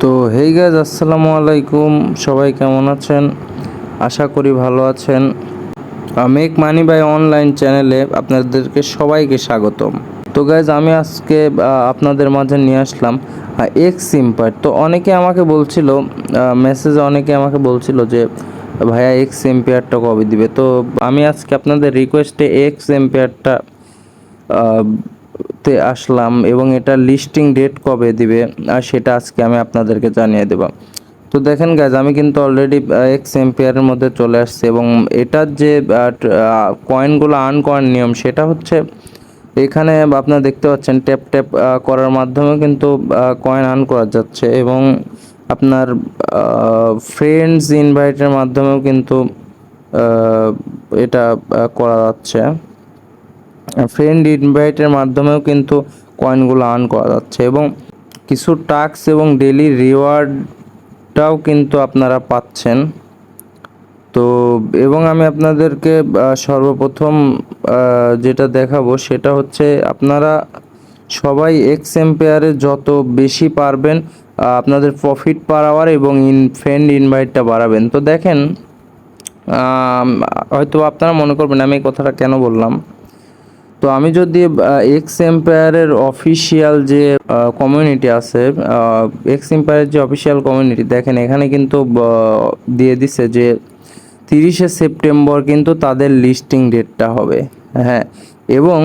তো hey guys, আসসালামু আলাইকুম। সবাই কেমন আছেন? আশা করি ভালো আছেন। মেক মানি বাই অনলাইন চ্যানেলে আপনাদেরকে সবাইকে স্বাগতম। তো গাইজ, আমি আজকে আপনাদের মাঝে নিয়ে আসলাম এক্স এম্পায়ার। তো অনেকে আমাকে বলছিল, মেসেজে অনেকে আমাকে বলছিল যে ভাইয়া এক্স এম্পায়ারটা কবে দিবে। তো আমি আজকে আপনাদের রিকোয়েস্টে এক্স এম্পায়ারটা তে আসলাম এবং এটা লিস্টিং ডেট কবে দিবে আর সেটা আজকে আমি আপনাদেরকে জানিয়ে দেব। তো দেখেন গাইজ, আমি কিন্তু অলরেডি এক্স এম্পিয়ারের মধ্যে চলে আসছে এবং এটার যে কয়েনগুলো আর্ন করার নিয়ম সেটা হচ্ছে এখানে আপনারা দেখতে পাচ্ছেন ট্যাপ ট্যাপ করার মাধ্যমে কিন্তু কয়েন আর্ন করা যাচ্ছে এবং আপনার ফ্রেন্ডস ইনভাইটের মাধ্যমেও কিন্তু এটা করা যাচ্ছে। ফ্রেন্ড ইনভাইটের মাধ্যমেও কিন্তু কয়েনগুলো আর্ন করা যাচ্ছে এবং কিছু টাস্ক এবং ডেলি রিওয়ার্ডটাও কিন্তু আপনারা পাচ্ছেন। তো এবং আমি আপনাদেরকে সর্বপ্রথম যেটা দেখাবো সেটা হচ্ছে আপনারা সবাই এক্স এম্পেয়ারে যত বেশি পারবেন আপনাদের প্রফিট পার আওয়ার এবং ফ্রেন্ড ইনভাইটটা বাড়াবেন। তো দেখেন, হয়তো আপনারা মনে করবেন আমি এই কথাটা কেন বললাম। তো আমি যদি এক্স এম্পায়ারের অফিসিয়াল যে কমিউনিটি আছে, এক্স এম্পায়ারের যে অফিসিয়াল কমিউনিটি দেখেন, এখানে কিন্তু দিয়ে দিছে যে 30শে সেপ্টেম্বর কিন্তু তাদের লিস্টিং ডেটটা হবে। হ্যাঁ, এবং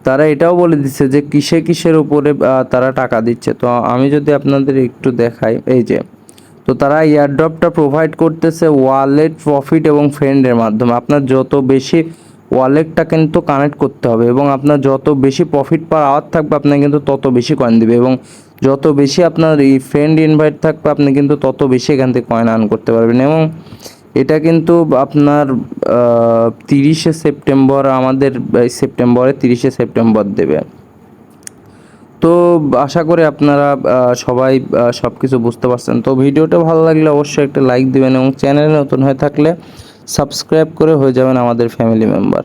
তারা এটাও বলে দিচ্ছে যে কিসের উপরে তারা টাকা দিচ্ছে। তো আমি যদি আপনাদের একটু দেখাই, এই যে, তো তারা এয়ারড্রপটা প্রোভাইড করতেছে ওয়ালেট, প্রফিট এবং ফ্রেন্ডের মাধ্যমে। আপনার যত বেশি ওয়ালেটটা কিন্তু কানেক্ট করতে হবে এবং আপনার যত বেশি প্রফিট পার আওয়ার থাকবে আপনি কিন্তু তত বেশি কয়েন দিবে এবং যত বেশি আপনার এই ফ্রেন্ড ইনভাইট থাকবে আপনি কিন্তু তত বেশি এখান থেকে কয়েন আর্ন করতে পারবেন। এবং এটা কিন্তু আপনার 30শে সেপ্টেম্বর, আমাদের সেপ্টেম্বরে 30শে সেপ্টেম্বর দেবে। তো আশা করি আপনারা সবাই সব কিছু বুঝতে পারছেন। তো ভিডিওটা ভালো লাগলে অবশ্যই একটা লাইক দিবেন এবং চ্যানেলে নতুন হয়ে থাকলে সাবস্ক্রাইব করে হয়ে যাবেন আমাদের ফ্যামিলি মেম্বার।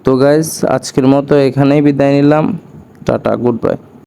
তো গাইজ, আজকের মতো এখানেই বিদায় নিলাম। Tata, good bye.